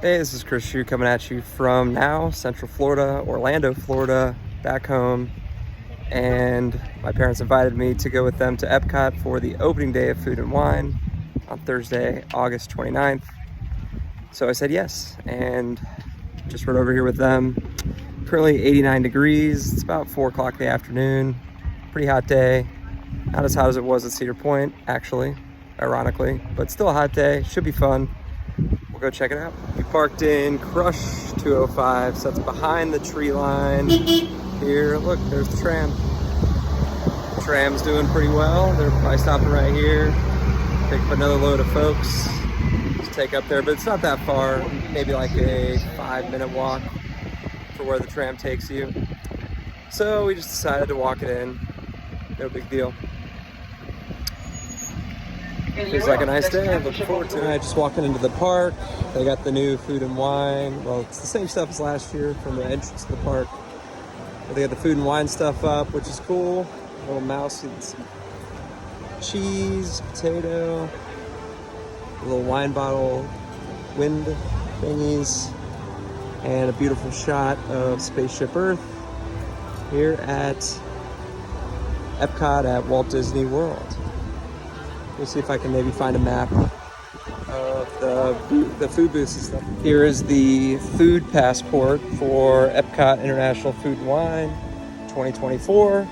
Hey, this is Chris Shue coming at you from now, Central Florida, Orlando, Florida, back home. And my parents invited me to go with them to Epcot for the opening day of Food and Wine on Thursday, August 29th. So I said yes, and just rode over here with them. Currently 89 degrees, it's about 4 o'clock in the afternoon. Pretty hot day. Not as hot as it was at Cedar Point, actually, ironically, but still a hot day, should be fun. We'll go check it out. We parked in Crush 205, so that's behind the tree line. Here, look, there's the tram. The tram's doing pretty well. They're probably stopping right here. Pick up another load of folks to take up there, but it's not that far. Maybe like a 5-minute walk for where the tram takes you. So we just decided to walk it in. No big deal. Feels like a nice day. Looking forward to it. Just walking into the park. They got the new Food and Wine. Well, it's the same stuff as last year from the entrance to the park. But they got the Food and Wine stuff up, which is cool. A little mouse and some cheese, potato, a little wine bottle, wind thingies, and a beautiful shot of Spaceship Earth here at Epcot at Walt Disney World. Let me see if I can maybe find a map of the food booths and stuff. Here is the food passport for Epcot International Food and Wine 2024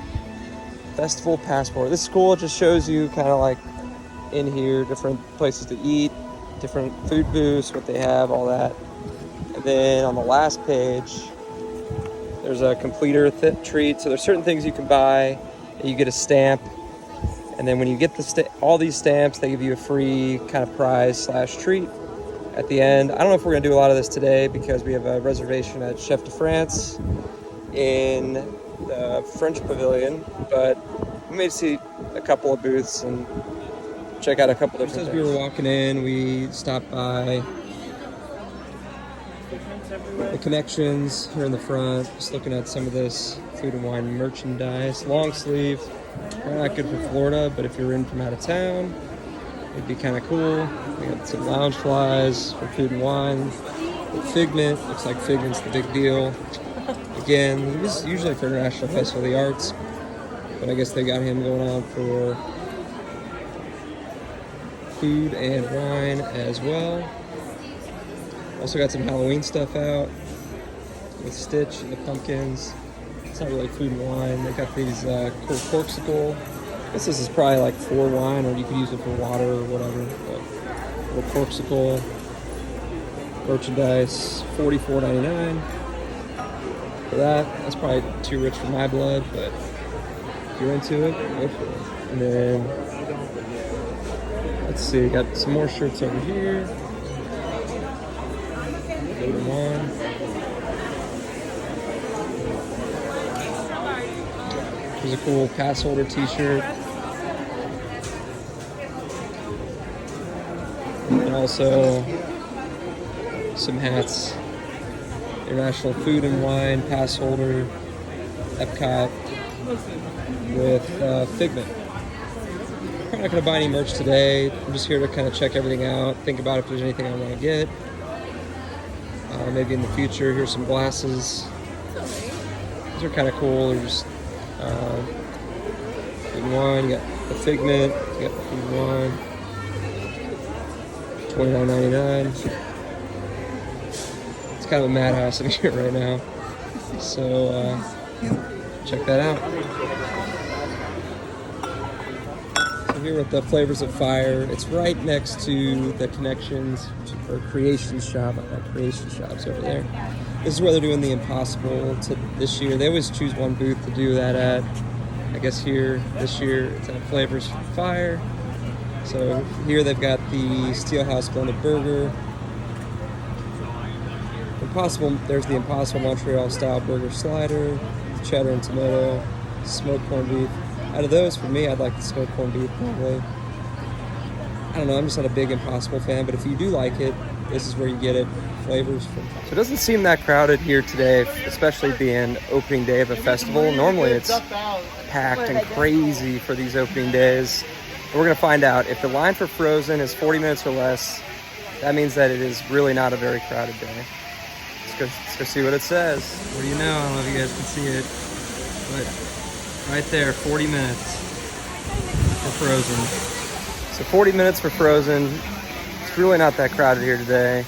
Festival Passport. This is cool. It just shows you kind of like in here different places to eat, different food booths, what they have, all that. And then on the last page, there's a completer treat. So there's certain things you can buy, and you get a stamp. And then when you get all these stamps, they give you a free kind of prize / treat at the end. I don't know if we're gonna do a lot of this today because we have a reservation at Chef de France in the French Pavilion, but we may see a couple of booths and check out a couple different things. As we were walking in, we stopped by the Connections here in the front, just looking at some of this Food and Wine merchandise. Long sleeve. Probably not good for Florida, but if you're in from out of town, it'd be kind of cool. We got some lounge flies for Food and Wine. The Figment, looks like Figment's the big deal. Again, this is usually for International Festival of the Arts, but I guess they got him going on for Food and Wine as well. Also got some Halloween stuff out with Stitch and the pumpkins. It's not really Food and Wine. They got these cool corksicle. I guess this is probably like for wine, or you could use it for water or whatever. But little corksicle merchandise, $44.99 for that. That's probably too rich for my blood, but if you're into it, go for it. And then let's see, got some more shirts over here. Food and Wine. There's a cool pass holder t-shirt. And also some hats. International Food and Wine pass holder, Epcot with Figment. I'm not going to buy any merch today. I'm just here to kind of check everything out, think about if there's anything I want to get. Maybe in the future. Here's some glasses. These are kind of cool. They're just Food and Wine, you got the Figment, you got the Food and Wine, $29.99. It's kind of a madhouse in here right now, so check that out. So here with the Flavors of Fire, it's right next to the Connections or Creation Shop. Creation Shop's over there. This is where they're doing the Impossible this year. They always choose one booth to do that at. I guess here, this year, it's at Flavors of Fire. So here they've got the Steelhouse Blended Burger. Impossible, there's the Impossible Montreal Style Burger Slider, cheddar and tomato, smoked corned beef. Out of those, for me, I'd like the smoked corned beef probably. I don't know, I'm just not a big Impossible fan, but if you do like it, this is where you get it. Flavors from. So it doesn't seem that crowded here today, especially being opening day of a festival. Normally it's packed and crazy for these opening days. We're gonna find out if the line for Frozen is 40 minutes or less. that means that it is really not a very crowded day. Let's go see what it says. What do you know? I don't know if you guys can see it, but right there, 40 minutes for Frozen. So 40 minutes for Frozen. It's really not that crowded here today.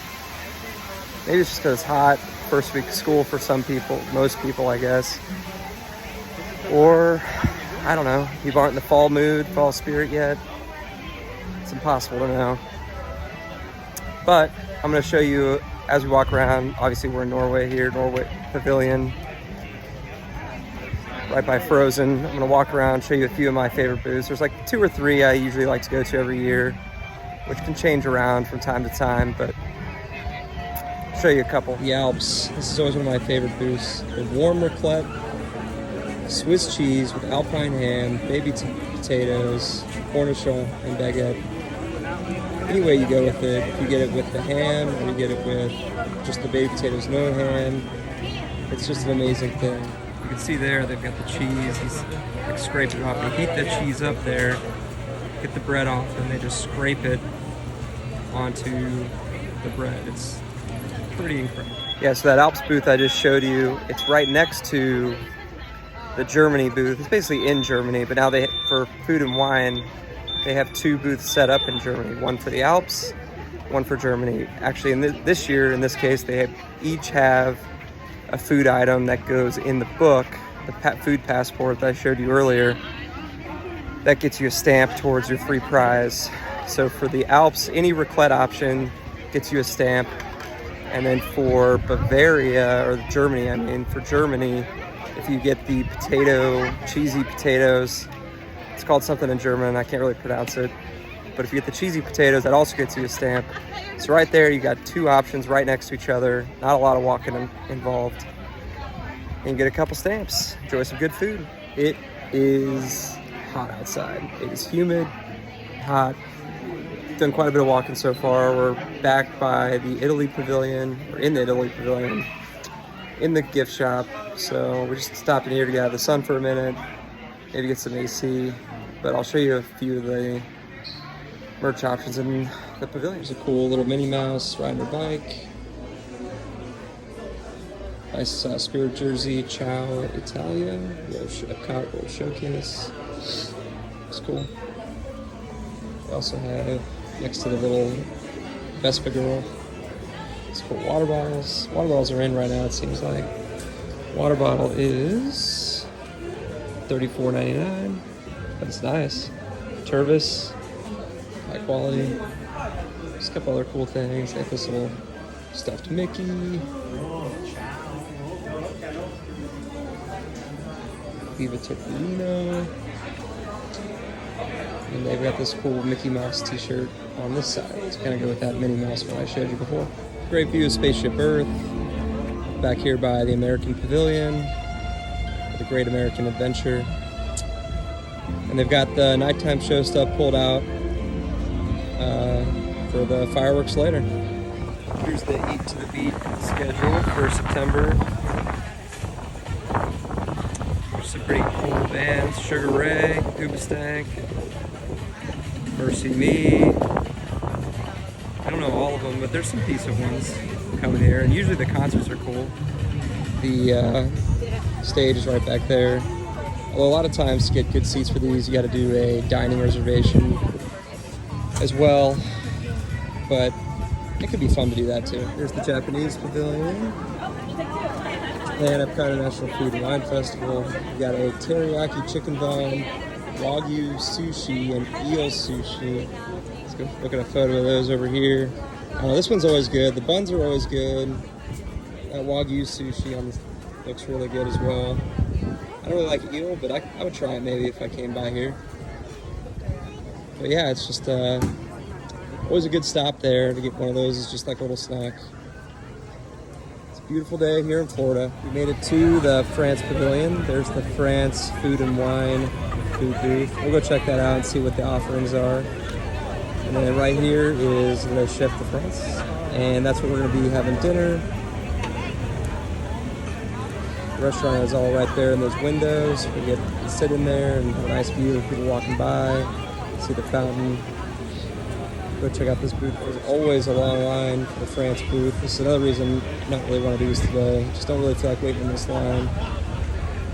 Maybe it's just because it's hot. First week of school for some people, most people, I guess. Or, I don't know, people aren't in the fall mood, fall spirit yet. It's impossible to know. But I'm going to show you as we walk around. Obviously, we're in Norway here, Norway Pavilion, right by Frozen. I'm going to walk around, show you a few of my favorite booths. There's like 2 or 3 I usually like to go to every year, which can change around from time to time, but I'll show you a couple. The Alps. This is always one of my favorite booths. The warm raclette, Swiss cheese with alpine ham, baby potatoes, cornichon, and baguette. Any way you go with it, if you get it with the ham or you get it with just the baby potatoes, no ham, it's just an amazing thing. You can see there they've got the cheese. He's like scraping it off. They heat the cheese up there, get the bread off, and they just scrape it onto the bread. It's pretty incredible. Yeah, so that Alps booth I just showed you, it's right next to the Germany booth. It's basically in Germany, but now for food and wine, they have 2 booths set up in Germany. One for the Alps, one for Germany. Actually, in this year, in this case, they each have a food item that goes in the book, the food passport that I showed you earlier. That gets you a stamp towards your free prize. So for the Alps, any raclette option gets you a stamp. And then for Bavaria, or Germany, I mean, for Germany, if you get the cheesy potatoes, it's called something in German, I can't really pronounce it. But if you get the cheesy potatoes, that also gets you a stamp. So right there, you got 2 options right next to each other. Not a lot of walking involved. And you get a couple stamps. Enjoy some good food. It is hot outside. It is humid, hot. Done quite a bit of walking so far. We're back by the Italy Pavilion, or in the Italy Pavilion, in the gift shop. So we're just stopping here to get out of the sun for a minute, maybe get some AC, but I'll show you a few of the merch options in the pavilion. There's a cool little Minnie Mouse riding her bike. Nice Spirit jersey, Ciao Italia, Epcot World Showcase. It's cool. We also have, next to the little Vespa girl, it's cool water bottles. Water bottles are in right now, it seems like. Water bottle is $34.99, but it's nice. Tervis, high quality. Just a couple other cool things, like this little stuffed Mickey. Viva Topolino. And they've got this cool Mickey Mouse t-shirt on this side. It's kind of go with that Minnie Mouse one I showed you before. Great view of Spaceship Earth. Back here by the American Pavilion, the Great American Adventure. And they've got the nighttime show stuff pulled out for the fireworks later. Here's the Eat to the Beat schedule for September. There's some pretty cool bands: Sugar Ray, Hoobastank, Mercy Me. I don't know all of them, but there's some decent ones coming here, and usually the concerts are cool. The stage is right back there. Although a lot of times to get good seats for these, you got to do a dining reservation as well, but it could be fun to do that too. Here's the Japanese Pavilion. Japan Epcot International Food and Wine Festival. You got a teriyaki chicken bun, Wagyu sushi, and eel sushi. Let's go look at a photo of those over here. This one's always good. The buns are always good. That Wagyu sushi looks really good as well. I don't really like eel, but I would try it maybe if I came by here. But yeah, it's just always a good stop there to get one of those. It's just like a little snack. It's a beautiful day here in Florida. We made it to the France Pavilion. There's the France Food and Wine food booth. We'll go check that out and see what the offerings are. And then right here is the Chef de France, and that's what we're going to be having dinner. The restaurant is all right there in those windows. We get to sit in there and have a nice view of people walking by, see the fountain. Go check out this booth. There's always a long line for the France booth. This is another reason I don't really want to do this today. Just don't really feel like waiting in this line.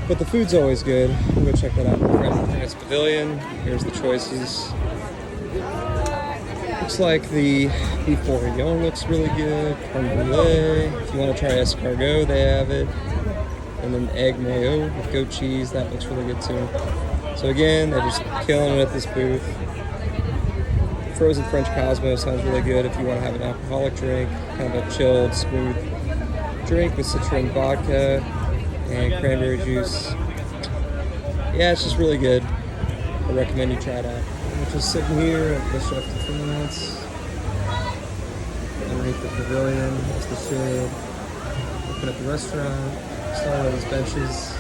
But the food's always good. We'll go check that out. France Pavilion. Here's the choices. Looks like the beef bourguignon looks really good. Creme brulee. If you want to try escargot, they have it. And then egg mayo with goat cheese. That looks really good too. So again, they're just killing it at this booth. Frozen French Cosmo sounds really good if you want to have an alcoholic drink. Kind of a chilled, smooth drink with citron vodka and cranberry juice. Yeah, it's just really good. I recommend you try it out. I'm just sitting here at the Chef de France. Underneath the pavilion, that's the shade. Looking at the restaurant, still on these benches.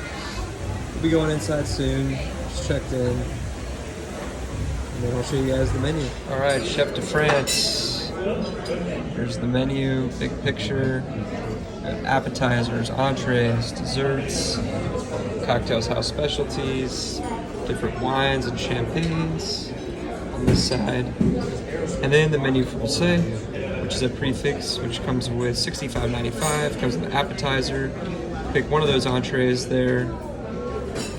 We'll be going inside soon. Just checked in. And then I'll show you guys the menu. All right, Chef de France. Here's the menu, big picture. Appetizers, entrees, desserts, cocktails, house specialties, different wines and champagnes on this side. And then the menu français, which is a prefix, which comes with $65.95, comes with an appetizer. Pick one of those entrees there.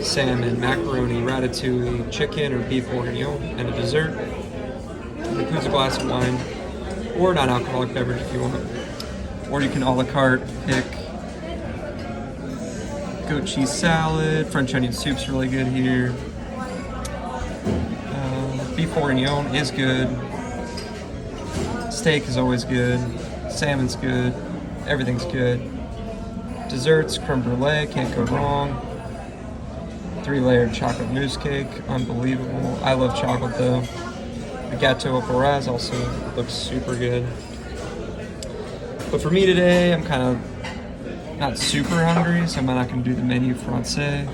Salmon, macaroni, ratatouille, chicken or beef bourguignon, and a dessert. It includes a glass of wine or non-alcoholic beverage if you want. Or you can a la carte pick goat cheese salad, French onion soup's really good here. Beef bourguignon is good. Steak is always good. Salmon's good. Everything's good. Desserts, creme brulee, can't go wrong. 3-layered chocolate mousse cake, unbelievable. I love chocolate though. The gâteau au Paris also looks super good. But for me today, I'm kind of not super hungry, so I'm not going to do the menu français.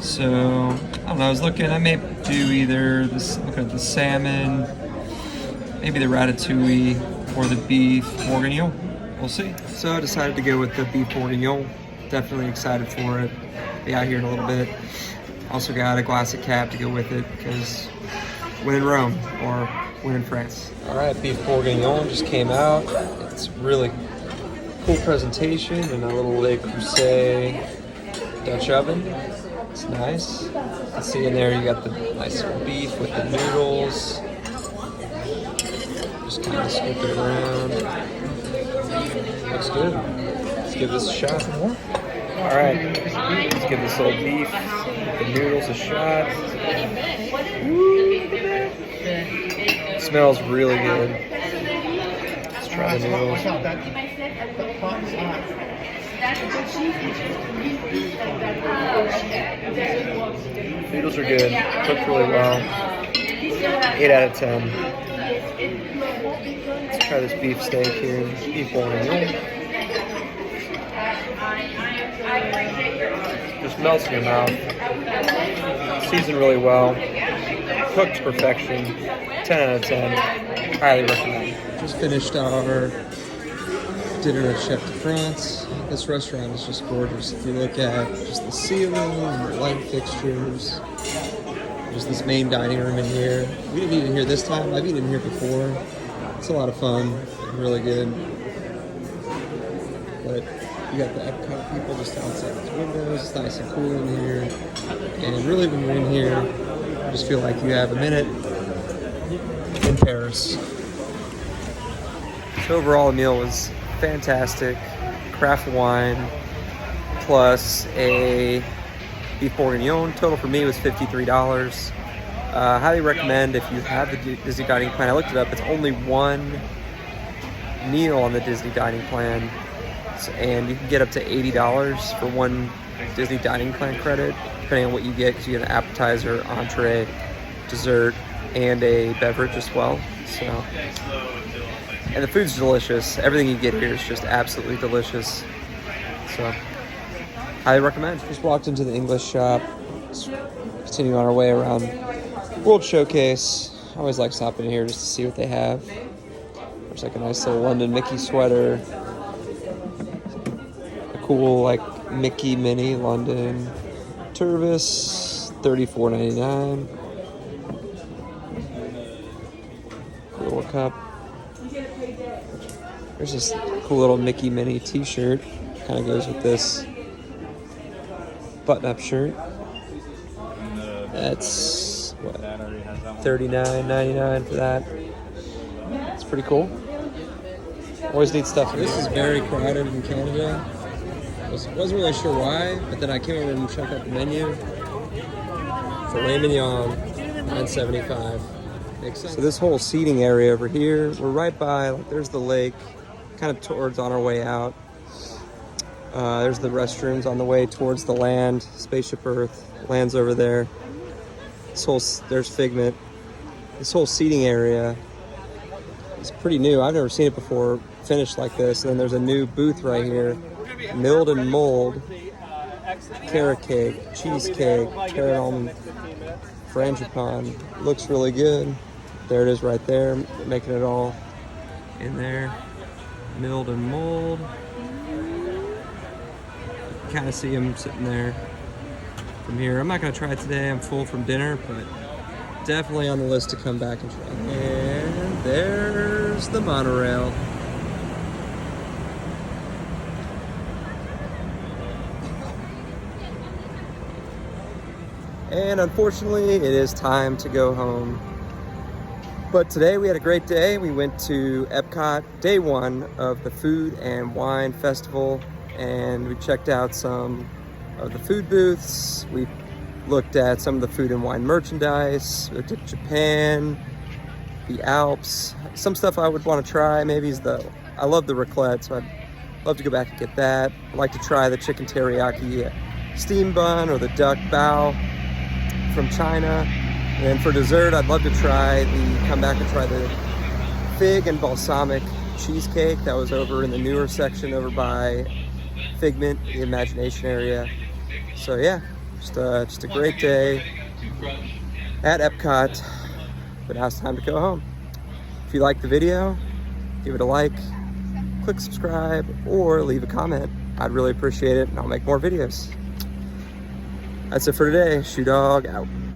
So, I don't know, I was looking, I may do either this, looking at the salmon, maybe the ratatouille, or the beef bourguignon. We'll see. So I decided to go with the beef bourguignon. Definitely excited for it. Be out here in a little bit. Also got a glass of cab to go with it, because when in Rome, or when in France. All right, beef bourguignon just came out. It's really cool presentation in a little Le Creuset Dutch oven. It's nice. You can see in there you got the nice beef with the noodles. Just kind of scoop it around. Looks good. Let's give this a shot. All right, let's give this little beef with the noodles a shot. Woo, look at that. It smells really good. Let's try the noodles. Noodles are good, cooked really well. 8 out of 10. Let's try this beef steak here, beef bourguignon. Just melts in your mouth. Seasoned really well. Cooked to perfection. 10 out of 10. Highly recommend. Just finished our dinner at Chef de France. This restaurant is just gorgeous. If you look at just the ceiling and the light fixtures, there's this main dining room in here. We didn't eat in here this time. I've eaten here before. It's a lot of fun. Really good. But you got the Epcot people just outside these windows. It's nice and cool in here. And really, when you're in here, you just feel like you have a minute in Paris. So overall, the meal was fantastic. Craft wine plus a beef bourguignon. Total for me was $53. Highly recommend if you have the Disney dining plan. I looked it up. It's only one meal on the Disney dining plan, and you can get up to $80 for one Disney dining plan credit, depending on what you get, because you get an appetizer, entree, dessert, and a beverage as well. So, and the food's delicious. Everything you get here is just absolutely delicious. So, highly recommend. Just walked into the English shop. Just continuing on our way around World Showcase. I always like stopping in here just to see what they have. There's like a nice little London Mickey sweater. A cool like Mickey Mini London Tervis, $34.99. Little cup. There's this cool little Mickey Minnie t-shirt. Kind of goes with this button-up shirt. That's what, $39.99 for that. It's pretty cool. Always need stuff. This is very crowded in Canada. Wasn't really sure why, but then I came over and checked out the menu. Filet mignon, $9.75. Makes sense. So this whole seating area over here, we're right by, like, there's the lake, kind of towards on our way out. There's the restrooms on the way towards the land. Spaceship Earth, land's over there. There's Figment. This whole seating area is pretty new. I've never seen it before finished like this. And then there's a new booth right here. Milled and Mold, carrot cake, cheesecake, carrot almond, frangipane. Looks really good. There it is right there, making it all in there. Milled and Mold. Kind of see them sitting there from here. I'm not going to try it today. I'm full from dinner, but definitely on the list to come back and try. And there's the monorail. And unfortunately, it is time to go home. But today we had a great day. We went to Epcot, day one of the Food and Wine Festival, and we checked out some of the food booths. We looked at some of the food and wine merchandise. We looked at Japan, the Alps. Some stuff I would want to try maybe is I love the raclette, so I'd love to go back and get that. I'd like to try the chicken teriyaki steam bun or the duck bao from China. And for dessert, I'd love to come back and try the fig and balsamic cheesecake that was over in the newer section over by Figment, the Imagination area. So yeah, just a great day at Epcot, but now it's time to go home. If you liked the video, give it a like, click subscribe, or leave a comment. I'd really appreciate it, and I'll make more videos. That's it for today. Shoe Dog out.